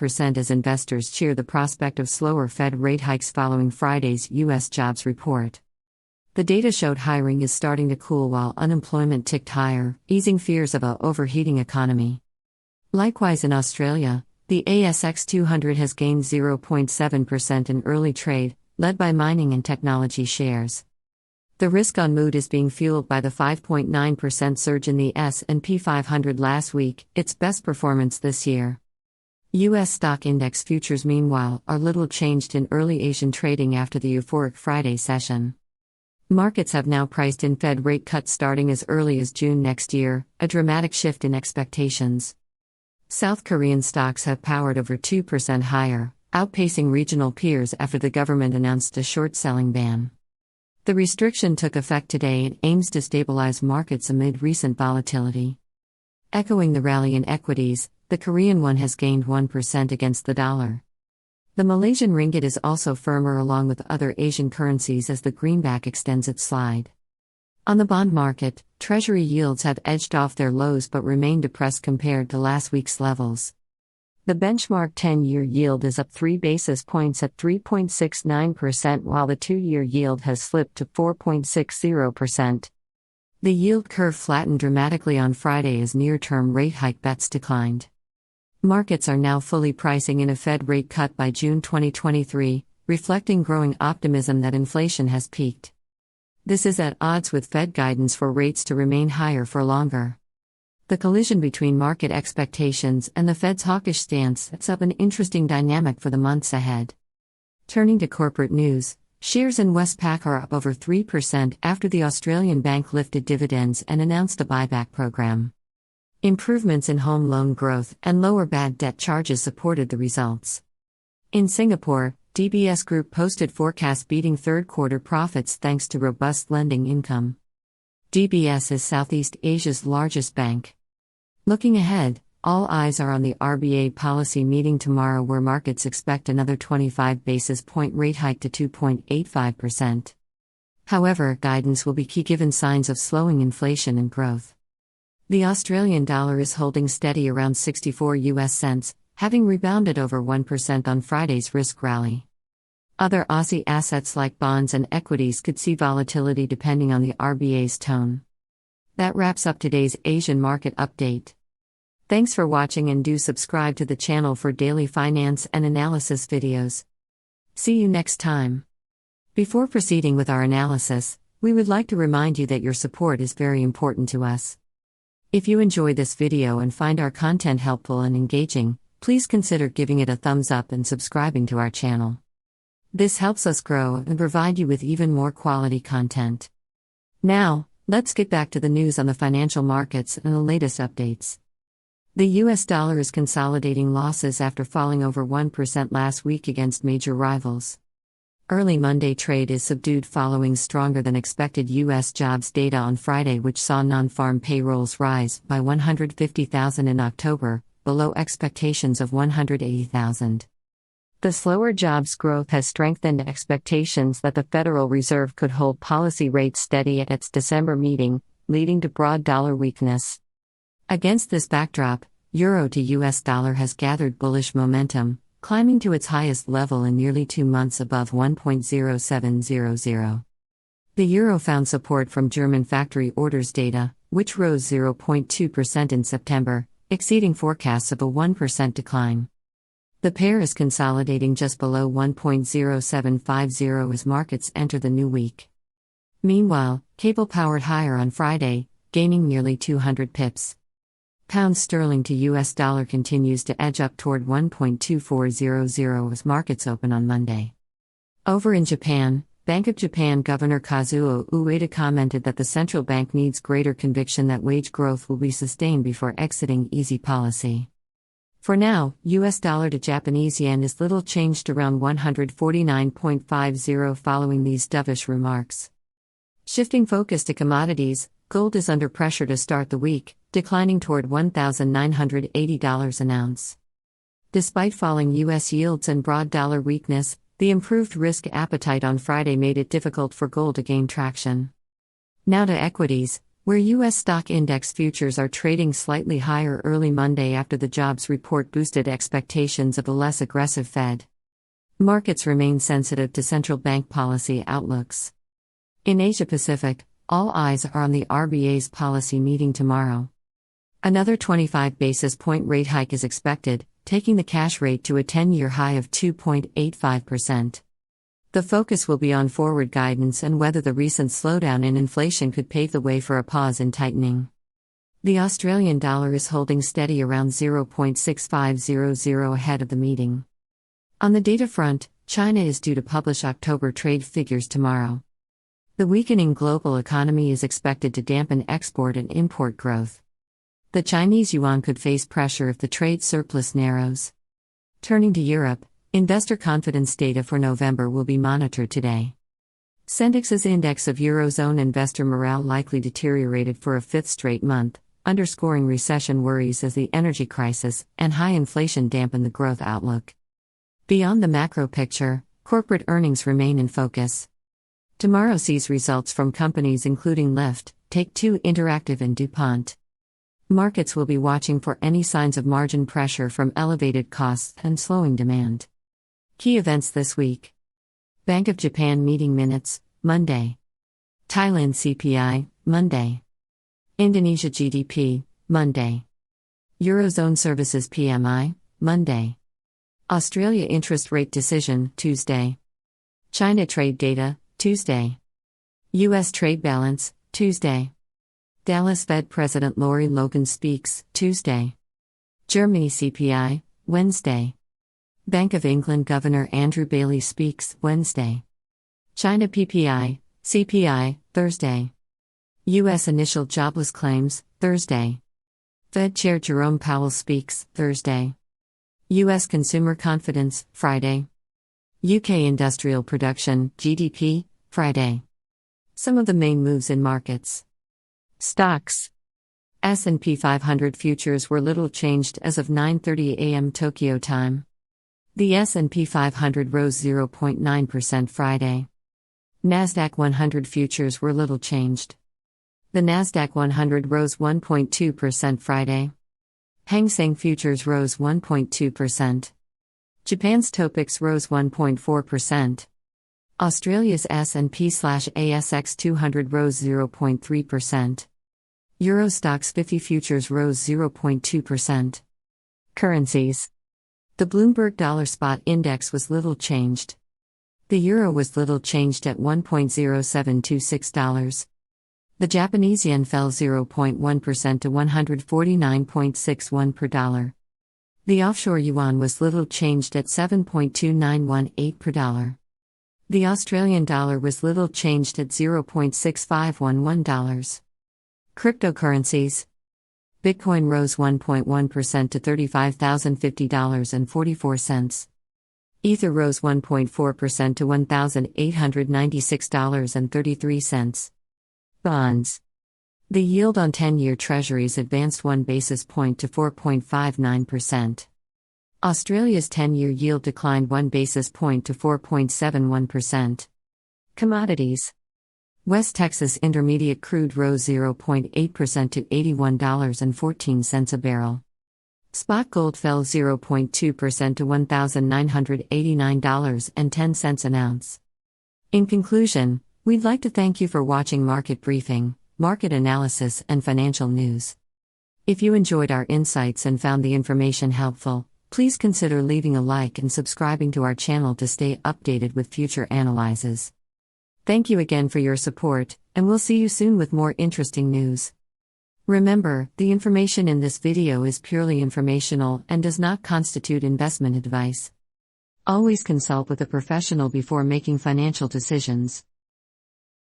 as investors cheer the prospect of slower Fed rate hikes following Friday's U.S. jobs report. The data showed hiring is starting to cool while unemployment ticked higher, easing fears of a overheating economy. Likewise in Australia, the ASX 200 has gained 0.7% in early trade, led by mining and technology shares. The risk-on mood is being fueled by the 5.9% surge in the S&P 500 last week, its best performance this year. U.S. stock index futures, meanwhile, are little changed in early Asian trading after the euphoric Friday session. Markets have now priced in Fed rate cuts starting as early as June next year, a dramatic shift in expectations. South Korean stocks have powered over 2% higher, outpacing regional peers after the government announced a short-selling ban. The restriction took effect today and aims to stabilize markets amid recent volatility. Echoing the rally in equities, the Korean won has gained 1% against the dollar. The Malaysian ringgit is also firmer along with other Asian currencies as the greenback extends its slide. On the bond market, Treasury yields have edged off their lows but remain depressed compared to last week's levels. The benchmark 10-year yield is up 3 basis points at 3.69%, while the 2-year yield has slipped to 4.60%. The yield curve flattened dramatically on Friday as near-term rate hike bets declined. Markets are now fully pricing in a Fed rate cut by June 2023, reflecting growing optimism that inflation has peaked. This is at odds with Fed guidance for rates to remain higher for longer. The collision between market expectations and the Fed's hawkish stance sets up an interesting dynamic for the months ahead. Turning to corporate news, shares in Westpac are up over 3% after the Australian bank lifted dividends and announced a buyback program. Improvements in home loan growth and lower bad debt charges supported the results. In Singapore, DBS Group posted forecast-beating third-quarter profits thanks to robust lending income. DBS is Southeast Asia's largest bank. Looking ahead, all eyes are on the RBA policy meeting tomorrow, where markets expect another 25 basis point rate hike to 2.85%. However, guidance will be key given signs of slowing inflation and growth. The Australian dollar is holding steady around 64 US cents, having rebounded over 1% on Friday's risk rally. Other Aussie assets like bonds and equities could see volatility depending on the RBA's tone. That wraps up today's Asian market update. Thanks for watching, and do subscribe to the channel for daily finance and analysis videos. See you next time. Before proceeding with our analysis, we would like to remind you that your support is very important to us. If you enjoy this video and find our content helpful and engaging, please consider giving it a thumbs up and subscribing to our channel. This helps us grow and provide you with even more quality content. Now, let's get back to the news on the financial markets and the latest updates. The US dollar is consolidating losses after falling over 1% last week against major rivals. Early Monday trade is subdued following stronger than expected US jobs data on Friday, which saw non-farm payrolls rise by 150,000 in October, below expectations of 180,000. The slower jobs growth has strengthened expectations that the Federal Reserve could hold policy rates steady at its December meeting, leading to broad dollar weakness. Against this backdrop, euro to US dollar has gathered bullish momentum, climbing to its highest level in nearly 2 months above 1.0700. The euro found support from German factory orders data, which rose 0.2% in September, exceeding forecasts of a 1% decline. The pair is consolidating just below 1.0750 as markets enter the new week. Meanwhile, cable powered higher on Friday, gaining nearly 200 pips. Pound sterling to US dollar continues to edge up toward 1.2400 as markets open on Monday. Over in Japan, Bank of Japan Governor Kazuo Ueda commented that the central bank needs greater conviction that wage growth will be sustained before exiting easy policy. For now, US dollar to Japanese yen is little changed around 149.50 following these dovish remarks. Shifting focus to commodities, gold is under pressure to start the week, declining toward $1,980 an ounce. Despite falling US yields and broad dollar weakness, the improved risk appetite on Friday made it difficult for gold to gain traction. Now to equities. where U.S. stock index futures are trading slightly higher early Monday after the jobs report boosted expectations of a less aggressive Fed. Markets remain sensitive to central bank policy outlooks. In Asia Pacific, all eyes are on the RBA's policy meeting tomorrow. Another 25 basis point rate hike is expected, taking the cash rate to a 10-year high of 2.85%. The focus will be on forward guidance and whether the recent slowdown in inflation could pave the way for a pause in tightening. The Australian dollar is holding steady around 0.6500 ahead of the meeting. On the data front, China is due to publish October trade figures tomorrow. The weakening global economy is expected to dampen export and import growth. The Chinese yuan could face pressure if the trade surplus narrows. Turning to Europe, investor confidence data for November will be monitored today. Sendix's index of Eurozone investor morale likely deteriorated for a fifth straight month, underscoring recession worries as the energy crisis and high inflation dampen the growth outlook. Beyond the macro picture, corporate earnings remain in focus. Tomorrow sees results from companies including Lyft, Take-Two Interactive and DuPont. Markets will be watching for any signs of margin pressure from elevated costs and slowing demand. Key events this week: Bank of Japan meeting minutes, Monday. Thailand CPI, Monday. Indonesia GDP, Monday. Eurozone Services PMI, Monday. Australia interest rate decision, Tuesday. China trade data, Tuesday. U.S. trade balance, Tuesday. Dallas Fed President Lori Logan speaks, Tuesday. Germany CPI, Wednesday. Bank of England Governor Andrew Bailey speaks, Wednesday. China PPI, CPI, Thursday. U.S. initial jobless claims, Thursday. Fed Chair Jerome Powell speaks, Thursday. U.S. consumer confidence, Friday. UK industrial production, GDP, Friday. Some of the main moves in markets. Stocks. S&P 500 futures were little changed as of 9:30 a.m. Tokyo time. The S&P 500 rose 0.9% Friday. Nasdaq 100 futures were little changed. The Nasdaq 100 rose 1.2% Friday. Hang Seng futures rose 1.2%. Japan's Topix rose 1.4%. Australia's S&P/ASX 200 rose 0.3%. Euro Stoxx 50 futures rose 0.2%. Currencies. The Bloomberg Dollar Spot Index was little changed. The euro was little changed at $1.0726. The Japanese yen fell 0.1% to 149.61 per dollar. The offshore yuan was little changed at 7.2918 per dollar. The Australian dollar was little changed at $0.6511. Cryptocurrencies. Bitcoin rose 1.1% to $35,050.44. Ether rose 1.4% to $1,896.33. Bonds. The yield on 10-year Treasuries advanced 1 basis point to 4.59%. Australia's 10-year yield declined 1 basis point to 4.71%. Commodities. West Texas Intermediate crude rose 0.8% to $81.14 a barrel. Spot gold fell 0.2% to $1,989.10 an ounce. In conclusion, we'd like to thank you for watching Market Briefing, market analysis, and financial news. If you enjoyed our insights and found the information helpful, please consider leaving a like and subscribing to our channel to stay updated with future analyses. Thank you again for your support, and we'll see you soon with more interesting news. Remember, the information in this video is purely informational and does not constitute investment advice. Always consult with a professional before making financial decisions.